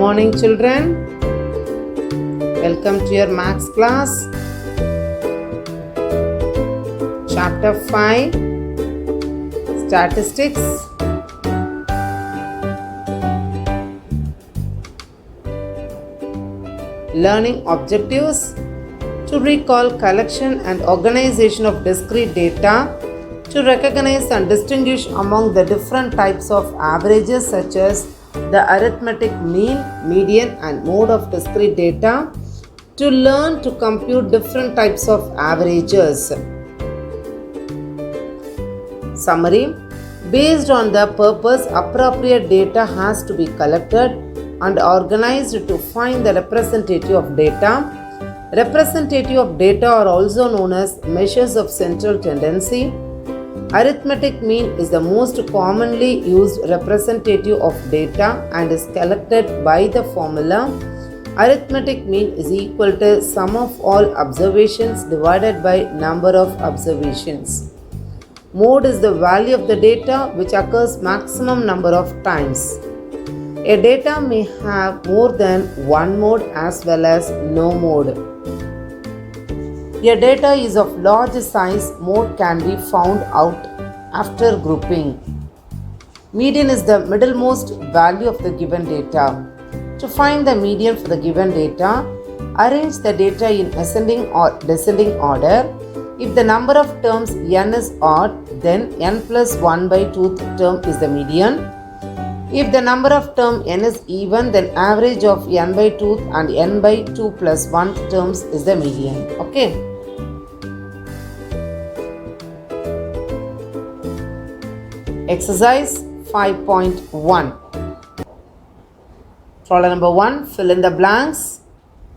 morning, children. Welcome to your maths class. Chapter 5 Statistics. Learning objectives: to recall collection and organization of discrete data, to recognize and distinguish among the different types of averages such as the arithmetic mean, median and mode of discrete data, to learn to compute different types of averages. Summary: based on the purpose, appropriate data has to be collected and organized to find the representative of data. Representative of data are also known as measures of central tendency. Arithmetic mean is the most commonly used representative of data and is collected by the formula arithmetic mean is equal to sum of all observations divided by number of observations. Mode is the value of the data which occurs maximum number of times. A data may have more than one mode as well as no mode. A data is of large size, mode can be found out after grouping. Median is the middlemost value of the given data. To find the median for the given data, arrange the data in ascending or descending order. If the number of terms n is odd, then n plus 1 by 2th term is the median. If the number of term n is even, then average of n by 2th and n by 2 plus 1th terms is the median. Okay. Exercise 5.1. Problem number 1. Fill in the blanks.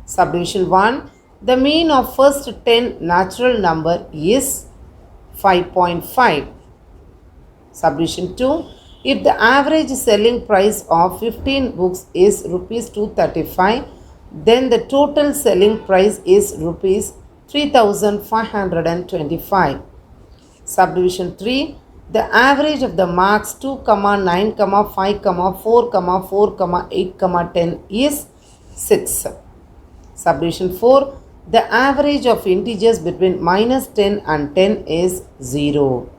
Subdivision 1. The mean of first 10 natural number is 5.5. Subdivision 2. If the average selling price of 15 books is rupees 235, then the total selling price is rupees 3525. Subdivision 3. The average of the marks 2, 9, 5, 4, 4, 8, 10 is 6. Subdivision 4. The average of integers between minus 10 and 10 is 0.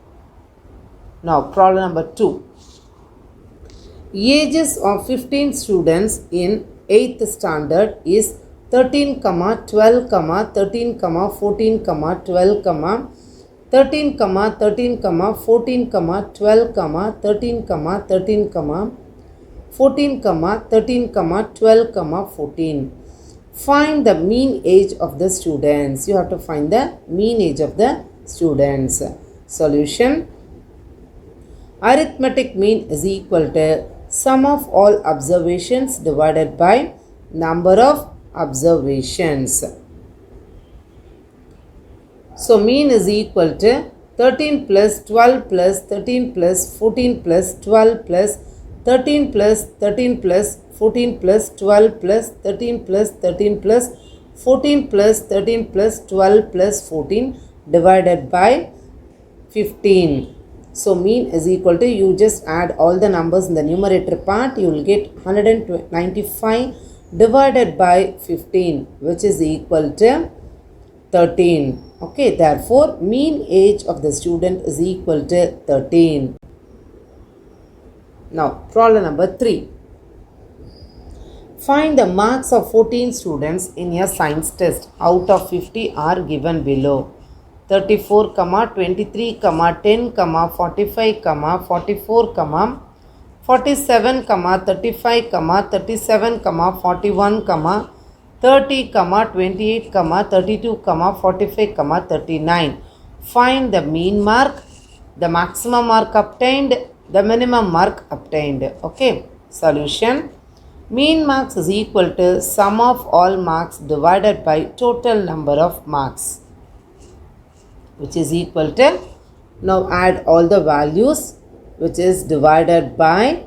Now problem number 2. Ages of 15 students in 8th standard is 13, 12, 13, 14, 12, 13, 13, 14, 12, 13, 13, 14, 13, 12, 14. Find the mean age of the students. You have to find the mean age of the students. Solution: arithmetic mean is equal to sum of all observations divided by number of observations. So mean is equal to 13 plus 12 plus 13 plus 14 plus 12 plus 13 plus 13 plus 14 plus 12 plus 13 plus 13 plus 14 plus 13 plus 12 plus 14 divided by 15. So mean is equal to, you just add all the numbers in the numerator part, you will get 195 divided by 15, which is equal to 13. Okay, therefore mean age of the student is equal to 13. Now problem number 3. Find the marks of 14 students in a science test out of 50 are given below. 34, 23, 10, 45, 44, 47, 35, 37, 41, 30, 28, 32, 45, 39. Find the mean mark, the maximum mark obtained, the minimum mark obtained. Okay. Solution: mean marks is equal to sum of all marks divided by total number of marks, which is equal to, now add all the values, which is divided by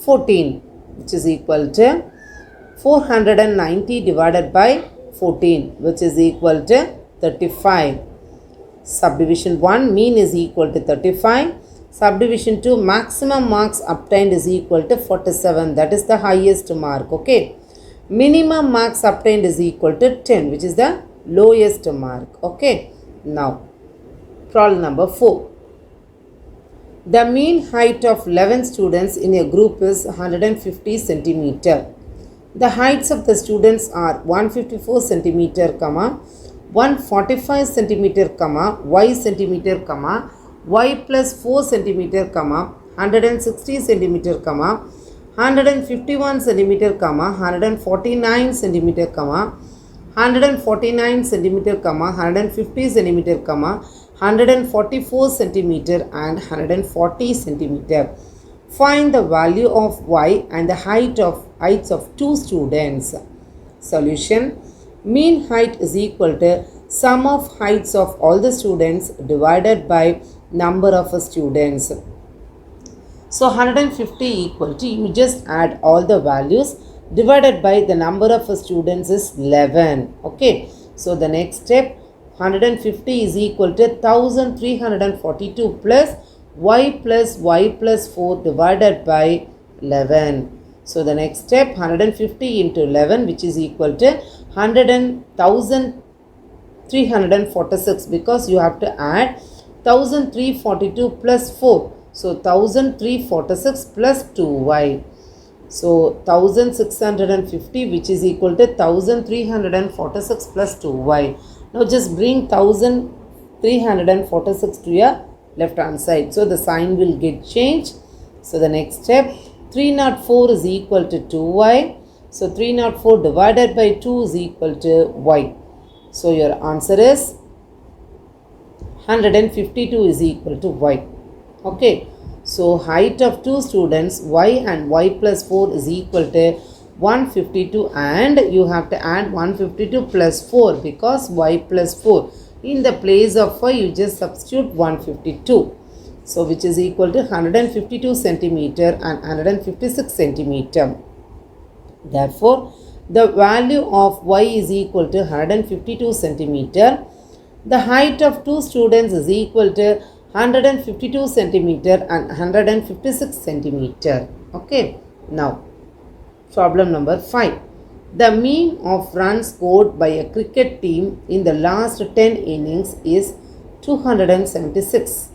14, which is equal to 490 divided by 14, which is equal to 35. Subdivision 1, mean is equal to 35. Subdivision 2, maximum marks obtained is equal to 47. That is the highest mark. Okay. Minimum marks obtained is equal to 10, which is the lowest mark. Okay. Now, problem number 4. The mean height of 11 students in a group is 150 centimeter. The heights of the students are 154 centimeter, 145 centimeter, y centimeter, y plus 4 centimeter, 160 centimeter, 151 centimeter, 149 centimeter, 149 centimeter, 150 centimeter, 144 centimeter and 140 centimeter. Find the value of y and the heights of two students. Solution. Mean height is equal to sum of heights of all the students divided by number of students. So 150 equal to, you just add all the values divided by the number of students is 11. Okay. So the next step, 150 is equal to 1342 plus y plus 4 divided by 11. So the next step, 150 into 11, which is equal to 1346, because you have to add 1342 plus 4. So 1346 plus 2y. So 1650, which is equal to 1346 plus 2y. Now just bring 1346 to your left hand side. So the sign will get changed. So the next step, 304 is equal to 2y. So 304 divided by 2 is equal to y. So your answer is 152 is equal to y. Okay. So height of two students, y and y plus 4 is equal to 152, and you have to add 152 plus 4 because y plus 4. In the place of y, you just substitute 152. So which is equal to 152 centimeter and 156 centimeter. Therefore, the value of y is equal to 152 centimeter. The height of two students is equal to 152 centimeter and 156 centimeter. Okay. Now, problem number 5. The mean of runs scored by a cricket team in the last 10 innings is 276.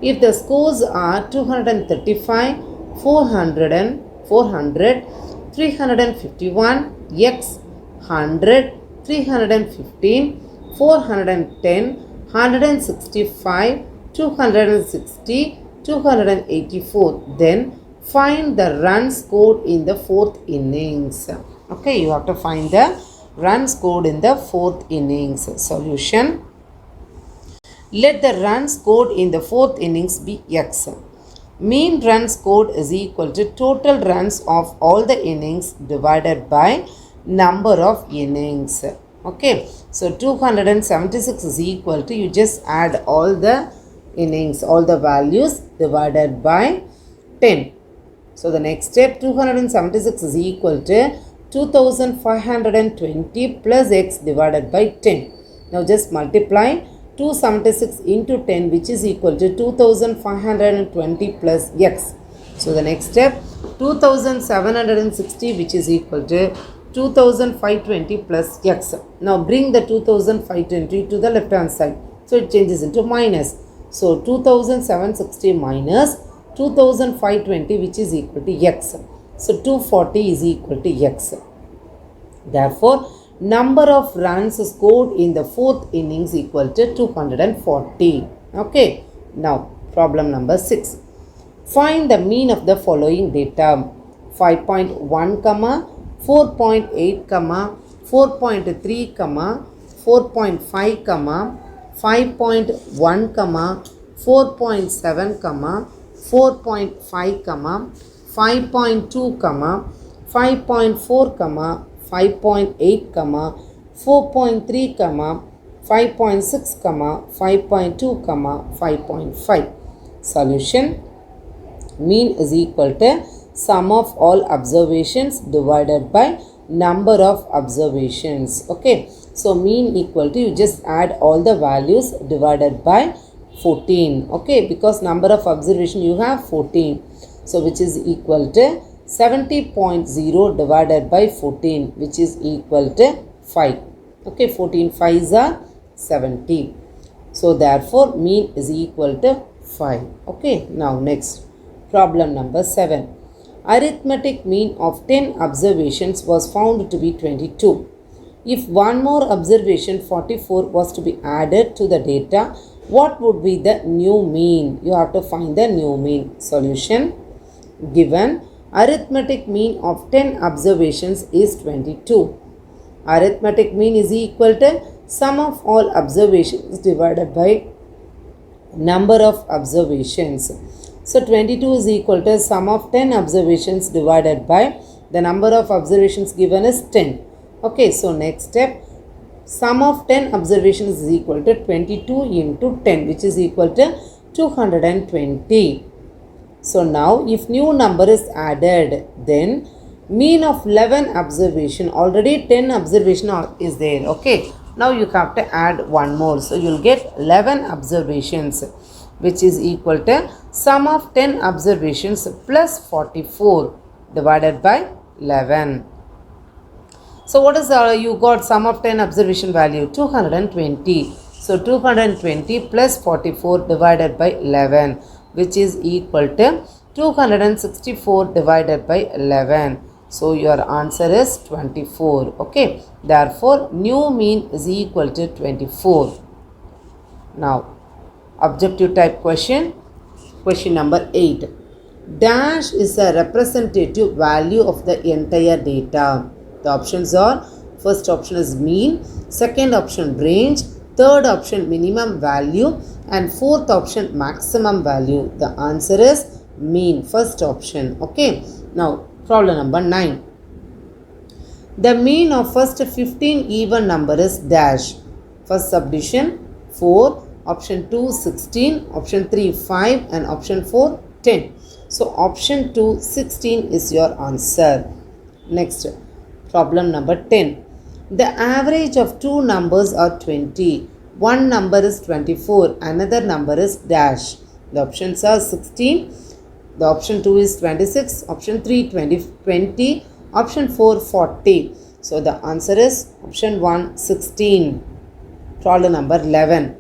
If the scores are 235, 400, 351, x 100, 315, 410, 165, 260, 284. Then find the runs scored in the fourth innings. Okay, you have to find the runs scored in the fourth innings. Solution. Let the runs scored in the fourth innings be x. Mean runs scored is equal to total runs of all the innings divided by number of innings. Okay, so 276 is equal to, you just add all the innings, all the values divided by 10. So the next step, 276 is equal to 2520 plus x divided by 10. Now just multiply 276 into 10, which is equal to 2520 plus x. So the next step, 2760, which is equal to 2520 plus x. Now bring the 2520 to the left hand side. So it changes into minus. So 2760 minus 2520, which is equal to x. So 240 is equal to x. Therefore, number of runs scored in the fourth innings equal to 240. Okay. Now, problem number 6. Find the mean of the following data. 5.1, 4.8, 4.3, 4.5, 5.1, 4.7, 4.5, 5.2, 5.4, 5.8, 4.3, 5.6, 5.2, 5.5. Solution. Mean is equal to sum of all observations divided by number of observations. Okay. So mean equal to, you just add all the values divided by 14. Okay, because number of observation you have 14. So which is equal to 70.0 divided by 14, which is equal to 5. Okay, 14 5s are 70. So therefore mean is equal to 5. Okay, now next problem number 7. Arithmetic mean of 10 observations was found to be 22. If one more observation 44 was to be added to the data, what would be the new mean? You have to find the new mean. Solution: given arithmetic mean of 10 observations is 22. Arithmetic mean is equal to sum of all observations divided by number of observations. So 22 is equal to sum of 10 observations divided by the number of observations given is 10. Okay, so next step, sum of 10 observations is equal to 22 into 10, which is equal to 220. So now if new number is added, then mean of 11 observation, already 10 observation is there. Okay, now you have to add one more. So you will get 11 observations, which is equal to sum of 10 observations plus 44 divided by 11. So what is you got sum of 10 observation value? 220. So 220 plus 44 divided by 11, which is equal to 264 divided by 11. So your answer is 24. Okay. Therefore, new mean is equal to 24. Now, objective type question. Question number 8. Dash is a representative value of the entire data. The options are: first option is mean, second option range, third option minimum value, and fourth option maximum value. The answer is mean, first option. Okay. Now problem number 9. The mean of first 15 even number is dash. First subdivision 4, option 2 16, option 3 5, and option 4 10. So option 2 16 is your answer. Next problem number 10. The average of two numbers are 20. One number is 24, another number is dash. The options are 16. The option 2 is 26, option 3 20, option 4 40. So the answer is option 1 16. Problem number 11.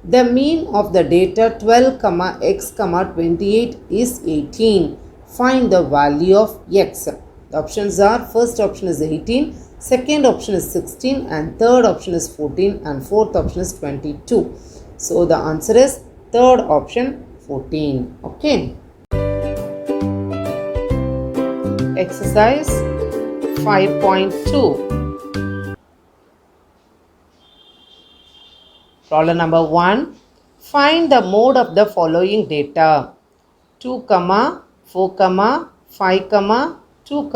The mean of the data 12, x, 28 is 18. Find the value of x. The options are: first option is 18, second option is 16, and third option is 14, and fourth option is 22. So the answer is third option 14. Okay. Exercise 5.2. Problem number 1. Find the mode of the following data: 2, 4, 5, 2,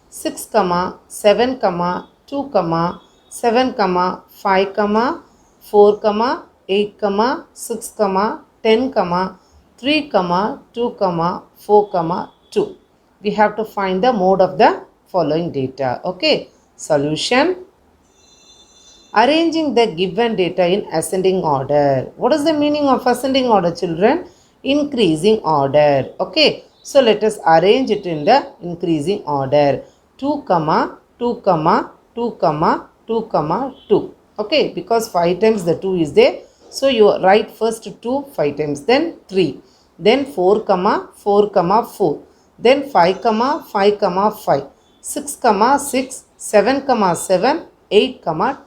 6, 7, 2, 7, 5, 4, 8, 6, 10, 3, 2, 4, 2. We have to find the mode of the following data. Okay. Solution: arranging the given data in ascending order. What is the meaning of ascending order, children? Increasing order. Okay. So let us arrange it in the increasing order. 2, 2, 2, 2, 2. Okay, because 5 times the 2 is there. So you write first 2 5 times, then 3, then 4, 4, 4, then 5, 5, 5, 6, 6, 7, 7, 8,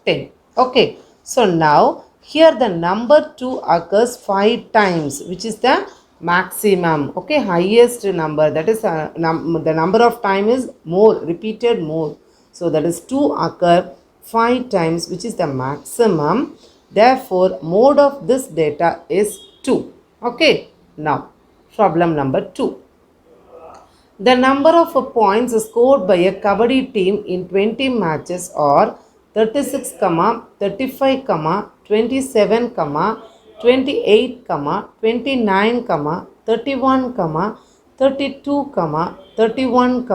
10. Okay, so now here the number 2 occurs 5 times, which is the maximum. Okay, highest number, that is the number of time is more, repeated more. So that is 2 occur 5 times, which is the maximum. Therefore mode of this data is 2. Okay, now problem number 2. The number of points scored by a Kabaddi team in 20 matches are 36, 35, 27, 28, 29, 31, 32, 31,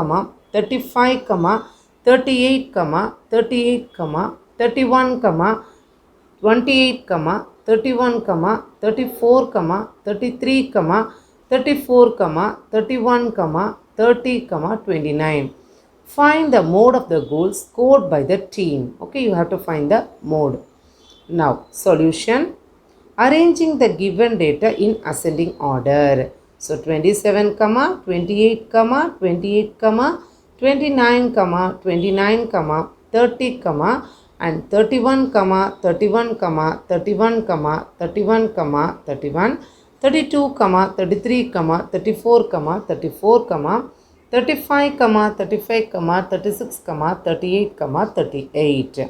35, 38, 38, 31, 28, 31, 34, 33, 34, 31, 30, 29. Find the mode of the goal scored by the team. Okay, you have to find the mode. Now, solution. Arranging the given data in ascending order. So, 27, 28, 28, 29, 29, 30, and 31, 31, 31, 31, 31, 32, 33, 34, 34, 35, 35, 36, 38, 38.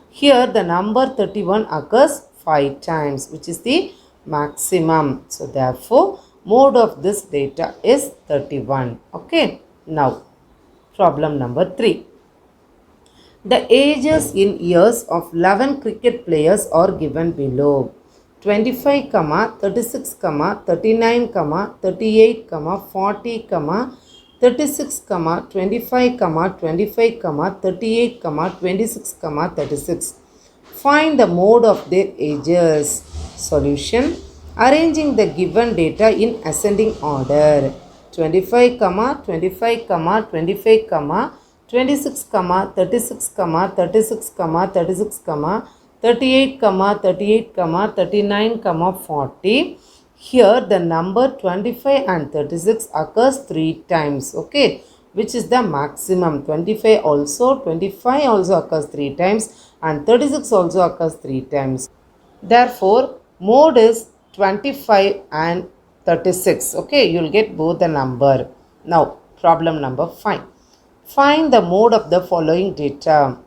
Here the number 31 occurs 5 times, which is the maximum. So therefore, mode of this data is 31. Okay. Now, problem number 3. The ages in years of 11 cricket players are given below. 25, 36, 39, 38, 40, 36, 25, 25, 38, 26, 36. Find the mode of their ages. Solution. Arranging the given data in ascending order. 25, 25, 25, 26, 36, 36, 36, 38, 38, 39, 40. Here the number 25 and 36 occurs 3 times. Okay, which is the maximum. 25 also occurs 3 times and 36 also occurs 3 times. Therefore, mode is 25 and 36. Okay, you will get both the number. Now, problem number 5. Find the mode of the following data.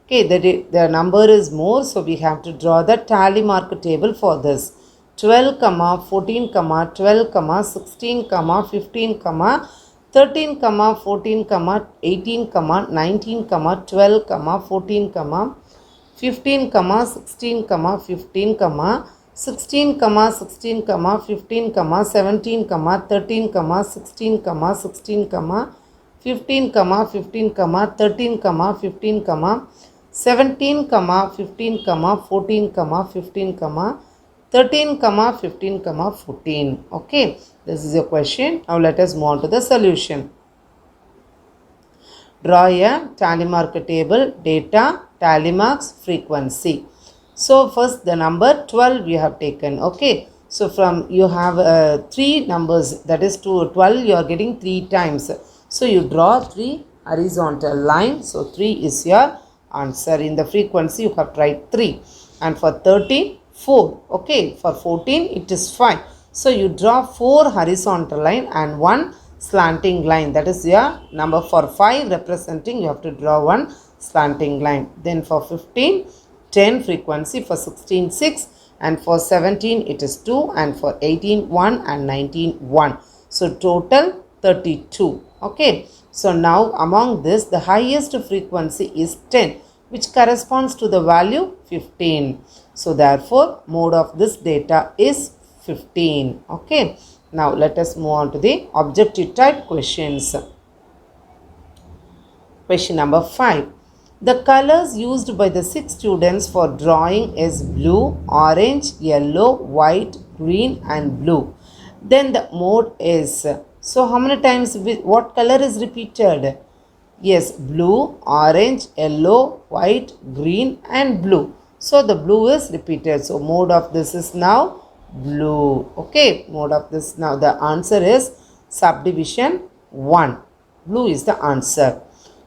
Okay, the number is more, so we have to draw the tally mark table for this. 12, 14, 12, 16, 15, 13, 14, 18, 19, 12, 14, 15, 16, 15, 16, 16, 15, 17, 13, 16, 16, 15, 15, 13, 15, 17, 15, 14, 15, 13, 15, 14. Okay, this is your question. Now let us move on to the solution. Draw a tally mark table, data, tally marks, frequency. So first the number 12 you have taken. Okay, so from you have 3 numbers, that is to 12 you are getting 3 times. So you draw 3 horizontal lines. So 3 is your answer. In the frequency you have tried 3. And for 13, 4. Okay, for 14 it is 5. So you draw 4 horizontal line and 1 slanting line. That is your number. For 5 representing, you have to draw 1 slanting line. Then for 15, 10 frequency. For 16, 6. And for 17 it is 2. And for 18, 1. And 19, 1. So total 32. Okay. So now among this, the highest frequency is 10, which corresponds to the value 15. So therefore, mode of this data is 15. Okay. Now let us move on to the objective type questions. Question number 5. The colors used by the 6 students for drawing is blue, orange, yellow, white, green and blue. Then the mode is, so how many times what color is repeated? Yes, blue, orange, yellow, white, green and blue. So the blue is repeated. So mode of this is now blue. Okay, mode of this now. The answer is subdivision 1. Blue is the answer.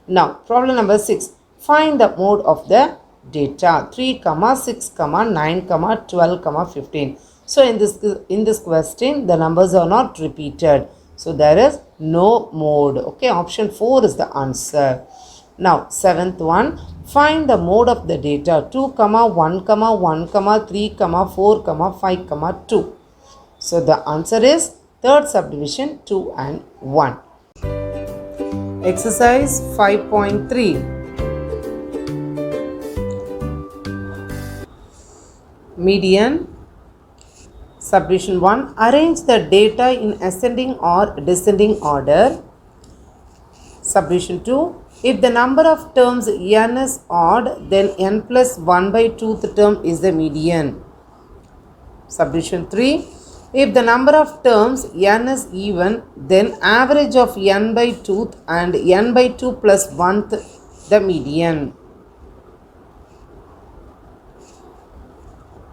Now problem number 6. Find the mode of the data. 3, 6, 9, 12, 15. So in this question the numbers are not repeated. So there is no mode. Okay, option 4 is the answer. Now 7th one. Find the mode of the data. 2, 1, 1, 3, 4, 5, 2. So the answer is third subdivision 2 and 1. Exercise 5.3. Median. Subdivision 1. Arrange the data in ascending or descending order. Subdivision 2. If the number of terms n is odd, then n plus 1 by 2th term is the median. Subdivision 3. If the number of terms n is even, then average of n by 2th and n by 2 plus 1th the median.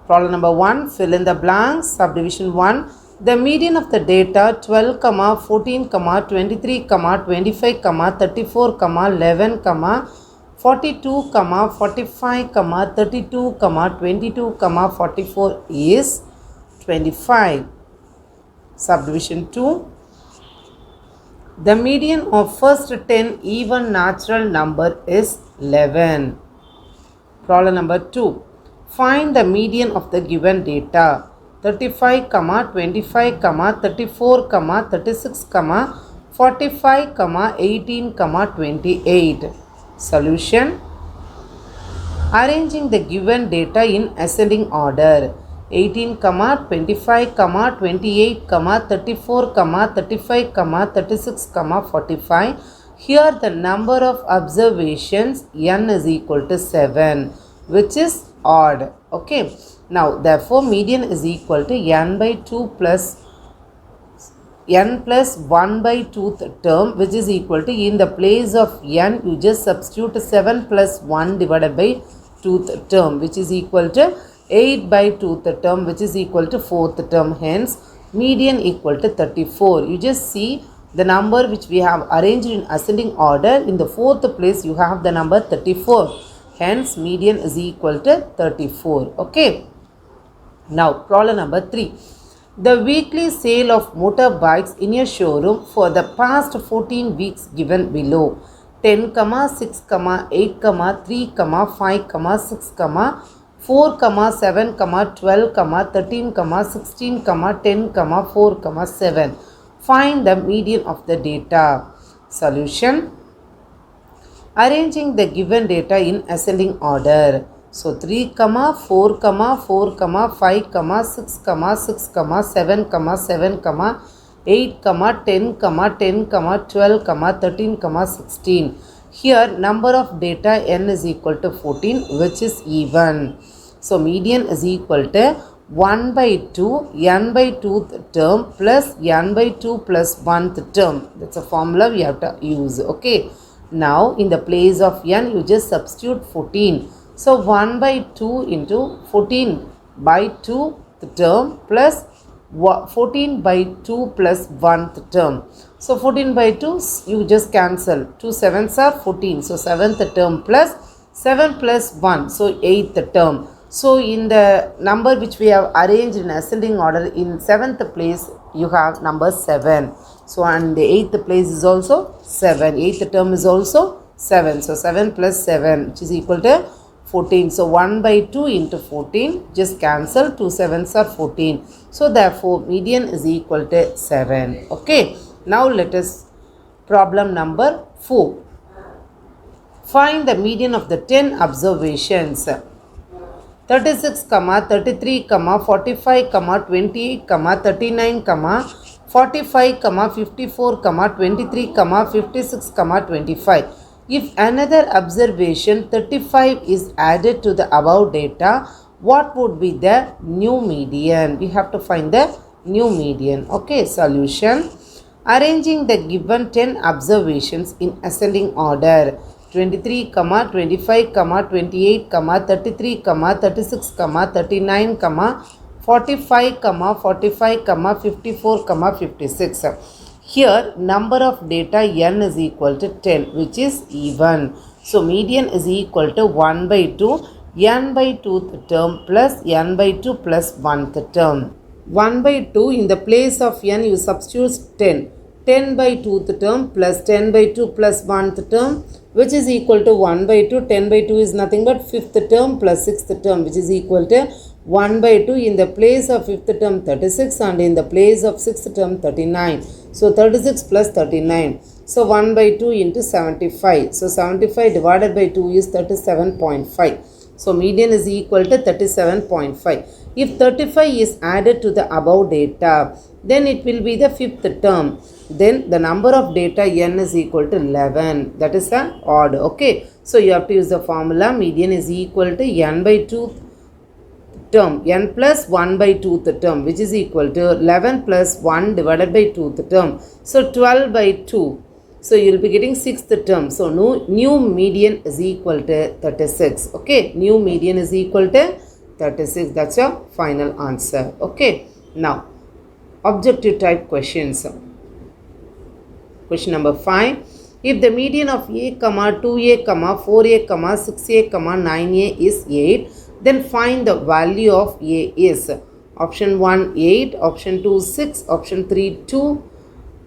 Problem number 1. Fill in the blanks. Subdivision 1. The median of the data 12, 14, 23, 25, 34, 11, 42, 45, 32, 22, 44 is 25. Subdivision 2. The median of first 10 even natural number is 11. Problem number 2. Find the median of the given data 35, 25, 34, 36, 45, 18, 28. Solution. Arranging the given data in ascending order 18, 25, 28, 34, 35, 36, 45. Here the number of observations n is equal to 7, which is odd. Okay. Now therefore median is equal to n by 2 plus n plus 1 by 2th term, which is equal to, in the place of n you just substitute 7 plus 1 divided by 2th term, which is equal to 8 by 2th term, which is equal to 4th term. Hence median equal to 34. You just see the number which we have arranged in ascending order. In the 4th place you have the number 34. Hence median is equal to 34. Okay. Now problem number 3. The weekly sale of motorbikes in a showroom for the past 14 weeks given below 10, 6, 8, 3, 5, 6, 4, 7, 12, 13, 16, 10, 4, 7. Find the median of the data. Solution. Arranging the given data in ascending order. So 3, 4, 4, 5, 6, 6, 7, 7, 8, 10, 10, 12, 13, 16. Here number of data n is equal to 14, which is even. So median is equal to 1 by 2 n by 2th term plus n by 2 plus 1th term. That's a formula we have to use. Okay. Now in the place of n you just substitute 14. So 1 by 2 into 14 by 2 the term plus 14 by 2 plus 1th term. So 14 by 2 you just cancel. 2 7s are 14. So 7th term plus 7 plus 1. So 8th term. So in the number which we have arranged in ascending order, in 7th place you have number 7. So and the 8th place is also 7. 8th term is also 7. So 7 plus 7, which is equal to 14. So 1 by 2 into 14, just cancel. 2 7s are 14. So therefore median is equal to 7. Okay. Now let us problem number 4. Find the median of the 10 observations. 36, 33, 45, 28, 39, 45, 54, 23, 56, 25. If another observation 35 is added to the above data, what would be the new median? We have to find the new median. Okay, solution. Arranging the given 10 observations in ascending order. 23, 25, 28, 33, 36, 39, 45, 45, 54, 56. Here number of data n is equal to 10, which is even. So median is equal to 1 by 2 n by 2th term plus n by 2 plus 1th term. 1 by 2 in the place of n you substitute 10. 10 by 2th term plus 10 by 2 plus 1th term, which is equal to 1 by 2. 10 by 2 is nothing but 5th term plus 6th term, which is equal to 1 by 2. In the place of 5th term 36 and in the place of 6th term 39. So 36 plus 39. So 1 by 2 into 75. So 75 divided by 2 is 37.5. So median is equal to 37.5. If 35 is added to the above data, then it will be the 5th term. Then the number of data n is equal to 11. That is an odd. Okay. So you have to use the formula median is equal to n by 2 term n plus 1 by 2th term, which is equal to 11 plus 1 divided by 2th term. So 12 by 2. So you will be getting 6th term. So new median is equal to 36. Okay, new median is equal to 36. That's your final answer. Okay, now objective type questions. Question number 5. If the median of a, 2a, 4a, 6a, 9a is 8, then find the value of a is option 1 8, option 2 6, option 3 2,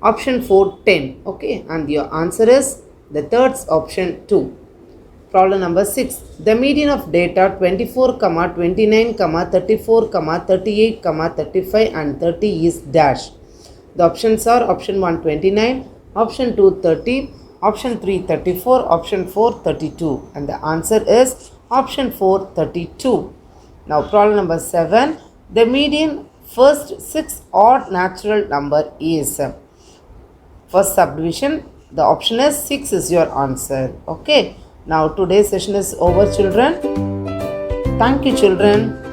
option 4 10. Okay, and your answer is the third option 2. Problem number 6. The median of data 24, 29, 34, 38, 35 and 30 is dash. The options are option 1 29, option 2 30, option 3 34, option 4 32, and the answer is option 4 32. Now problem number 7. The median first 6 odd natural number is. First subdivision, the option is 6 is your answer. Okay, now today's session is over, children. Thank you, children.